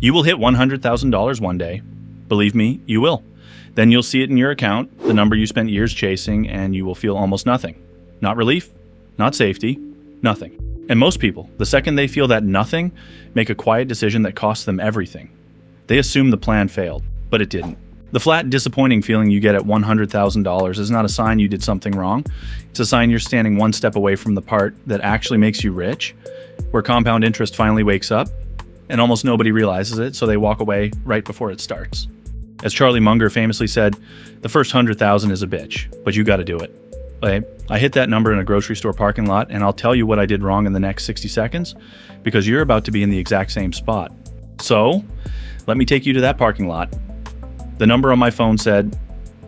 You will hit $100,000 one day. Believe me, you will. Then you'll see it in your account, the number you spent years chasing, and you will feel almost nothing. Not relief, not safety, nothing. And most people, the second they feel that nothing, make a quiet decision that costs them everything. They assume the plan failed, but it didn't. The flat, disappointing feeling you get at $100,000 is not a sign you did something wrong. It's a sign you're standing one step away from the part that actually makes you rich, where compound interest finally wakes up, and almost nobody realizes it, so they walk away right before it starts. As Charlie Munger famously said, the first 100,000 is a bitch, but you gotta do it. I hit that number in a grocery store parking lot, and I'll tell you what I did wrong in the next 60 seconds, because you're about to be in the exact same spot. So, let me take you to that parking lot. The number on my phone said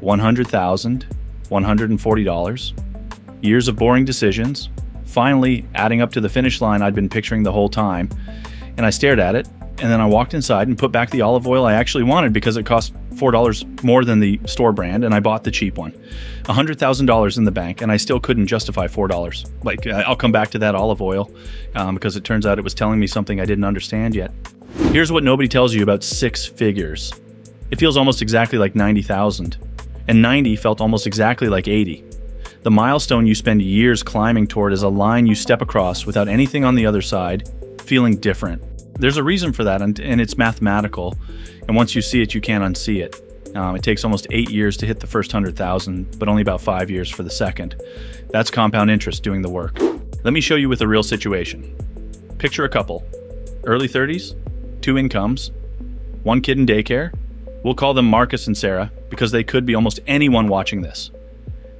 $100,140. Years of boring decisions, finally adding up to the finish line I'd been picturing the whole time. And I stared at it, and then I walked inside and put back the olive oil I actually wanted because it cost $4 more than the store brand, and I bought the cheap one. $100,000 in the bank, and I still couldn't justify $4. I'll come back to that olive oil because it turns out it was telling me something I didn't understand yet. Here's what nobody tells you about six figures. It feels almost exactly like 90,000, and 90 felt almost exactly like 80. The milestone you spend years climbing toward is a line you step across without anything on the other side, feeling different. There's a reason for that, and it's mathematical, and once you see it, you can't unsee it. It takes almost 8 years to hit the first 100,000, but only about 5 years for the second. That's compound interest doing the work. Let me show you with a real situation. Picture a couple, early 30s, 2 incomes, 1 kid in daycare. We'll call them Marcus and Sarah because they could be almost anyone watching this.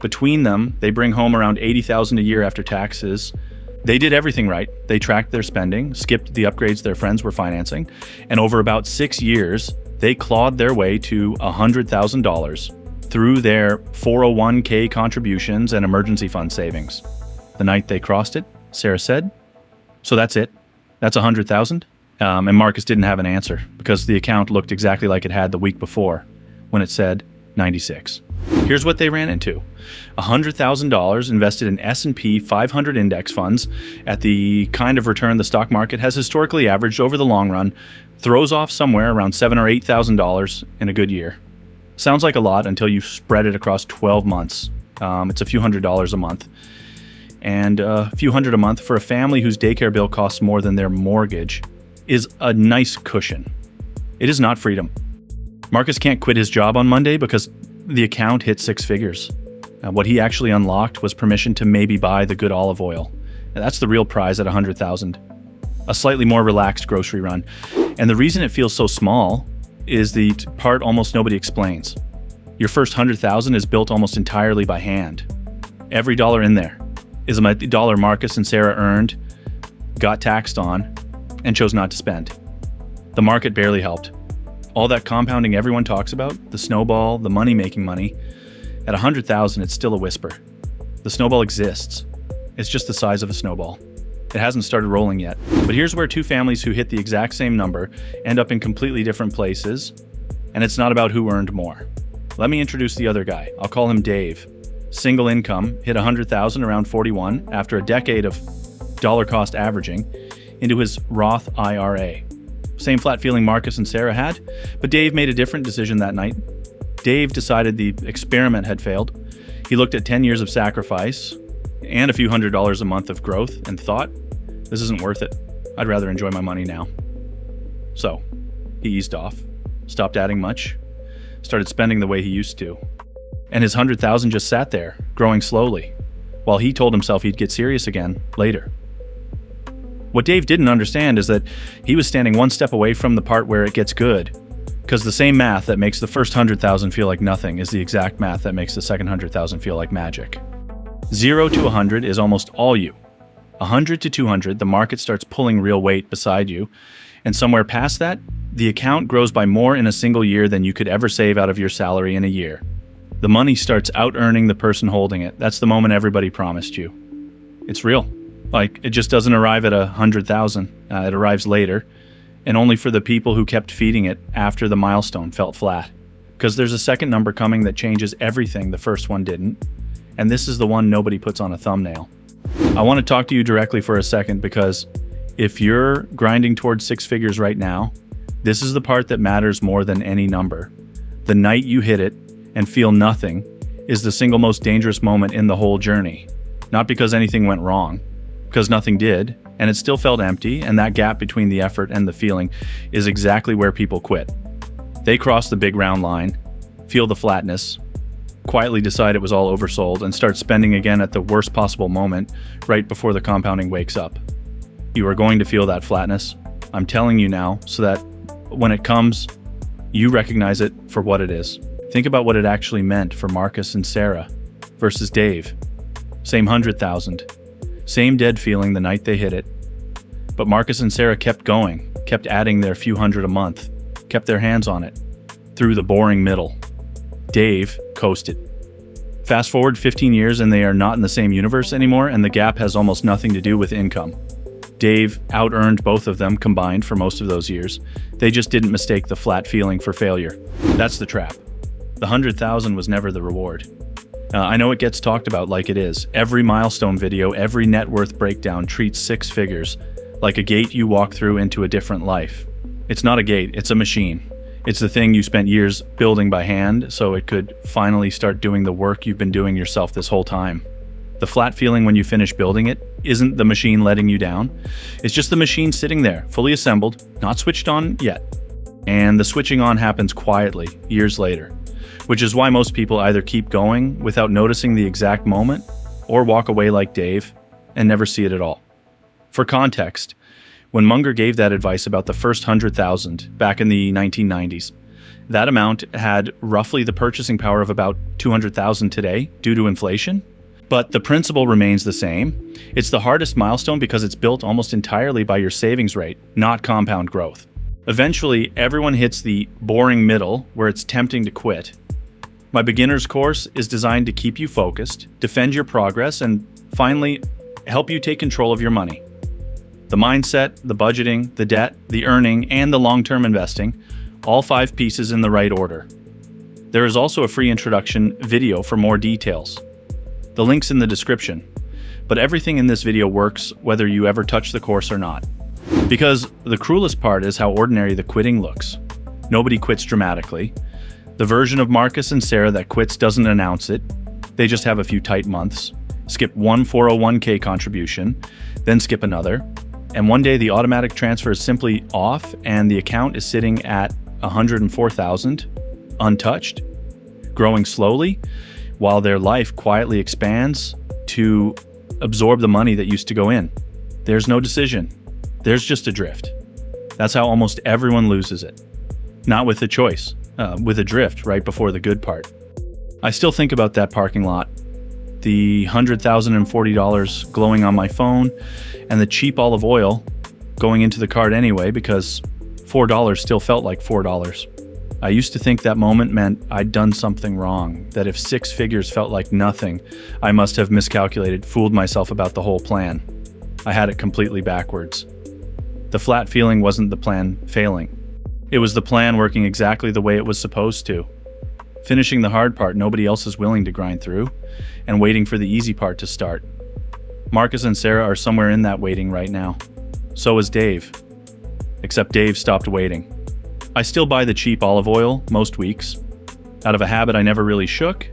Between them, they bring home around $80,000 a year after taxes. They did everything right. They tracked their spending, skipped the upgrades their friends were financing, and over about 6 years, they clawed their way to $100,000 through their 401k contributions and emergency fund savings. The night they crossed it, Sarah said, "So that's it? That's $100,000?" And Marcus didn't have an answer because the account looked exactly like it had the week before when it said 96. Here's what they ran into. $100,000 invested in S&P 500 index funds at the kind of return the stock market has historically averaged over the long run, throws off somewhere around $7,000 or $8,000 in a good year. Sounds like a lot until you spread it across 12 months. It's a few $100s a month. And a few $100 a month for a family whose daycare bill costs more than their mortgage is a nice cushion. It is not freedom. Marcus can't quit his job on Monday because the account hit 6 figures. What he actually unlocked was permission to maybe buy the good olive oil. That's the real prize at $100,000. A slightly more relaxed grocery run. And the reason it feels so small is the part almost nobody explains. Your first $100,000 is built almost entirely by hand. Every dollar in there is a dollar Marcus and Sarah earned, got taxed on, and chose not to spend. The market barely helped. All that compounding everyone talks about, the snowball, the money making money, at $100,000 it's still a whisper. The snowball exists. It's just the size of a snowball. It hasn't started rolling yet. But here's where 2 families who hit the exact same number end up in completely different places, and it's not about who earned more. Let me introduce the other guy. I'll call him Dave. Single income, hit $100,000 around 41 after a decade of dollar cost averaging into his Roth IRA. Same flat feeling Marcus and Sarah had, but Dave made a different decision that night. Dave decided the experiment had failed. He looked at 10 years of sacrifice and a few $100s a month of growth and thought, this isn't worth it. I'd rather enjoy my money now. So he eased off, stopped adding much, started spending the way he used to. And his $100,000 just sat there, growing slowly, while he told himself he'd get serious again later. What Dave didn't understand is that he was standing one step away from the part where it gets good, because the same math that makes the first 100,000 feel like nothing is the exact math that makes the second 100,000 feel like magic. 0 to 100 is almost all you. 100 to 200, the market starts pulling real weight beside you, and somewhere past that, the account grows by more in a single year than you could ever save out of your salary in a year. The money starts out-earning the person holding it. That's the moment everybody promised you. It's real. It just doesn't arrive at 100,000. It arrives later, and only for the people who kept feeding it after the milestone felt flat. Because there's a second number coming that changes everything the first one didn't, and this is the one nobody puts on a thumbnail. I want to talk to you directly for a second because if you're grinding towards 6 figures right now, This is the part that matters more than any number. The night you hit it and feel nothing is the single most dangerous moment in the whole journey. Not because anything went wrong, because nothing did, and it still felt empty, and that gap between the effort and the feeling is exactly where people quit. They cross the big round line, feel the flatness, quietly decide it was all oversold, and start spending again at the worst possible moment right before the compounding wakes up. You are going to feel that flatness. I'm telling you now, so that when it comes, you recognize it for what it is. Think about what it actually meant for Marcus and Sarah versus Dave. Same 100,000. Same dead feeling the night they hit it. But Marcus and Sarah kept going, kept adding their few hundred a month, kept their hands on it, through the boring middle. Dave coasted. Fast forward 15 years and they are not in the same universe anymore, and the gap has almost nothing to do with income. Dave out-earned both of them combined for most of those years. They just didn't mistake the flat feeling for failure. That's the trap. The 100,000 was never the reward. I know it gets talked about like it is. Every milestone video, every net worth breakdown treats six figures like a gate you walk through into a different life. It's not a gate, it's a machine. It's the thing you spent years building by hand so it could finally start doing the work you've been doing yourself this whole time. The flat feeling when you finish building it isn't the machine letting you down. It's just the machine sitting there, fully assembled, not switched on yet. And the switching on happens quietly, years later, which is why most people either keep going without noticing the exact moment or walk away like Dave and never see it at all. For context, when Munger gave that advice about the first 100,000 back in the 1990s, that amount had roughly the purchasing power of about 200,000 today due to inflation. But the principle remains the same. It's the hardest milestone because it's built almost entirely by your savings rate, not compound growth. Eventually, everyone hits the boring middle where it's tempting to quit. My beginner's course is designed to keep you focused, defend your progress, and finally, help you take control of your money. The mindset, the budgeting, the debt, the earning, and the long-term investing, all 5 pieces in the right order. There is also a free introduction video for more details. The link's in the description, but everything in this video works whether you ever touch the course or not. Because the cruelest part is how ordinary the quitting looks. Nobody quits dramatically. The version of Marcus and Sarah that quits doesn't announce it. They just have a few tight months, skip one 401k contribution, then skip another, and one day the automatic transfer is simply off and the account is sitting at 104,000, untouched, growing slowly, while their life quietly expands to absorb the money that used to go in. There's no decision. There's just a drift. That's how almost everyone loses it. Not with a choice, with a drift right before the good part. I still think about that parking lot, the $100,040 glowing on my phone, and the cheap olive oil going into the cart anyway because $4 still felt like $4. I used to think that moment meant I'd done something wrong, that if 6 figures felt like nothing, I must have miscalculated, fooled myself about the whole plan. I had it completely backwards. The flat feeling wasn't the plan failing. It was the plan working exactly the way it was supposed to. Finishing the hard part nobody else is willing to grind through, and waiting for the easy part to start. Marcus and Sarah are somewhere in that waiting right now. So is Dave. Except Dave stopped waiting. I still buy the cheap olive oil most weeks. Out of a habit I never really shook.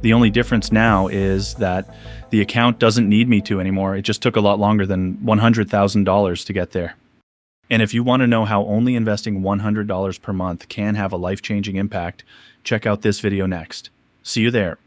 The only difference now is that the account doesn't need me to anymore. It just took a lot longer than $100,000 to get there. And if you want to know how only investing $100 per month can have a life-changing impact, check out this video next. See you there.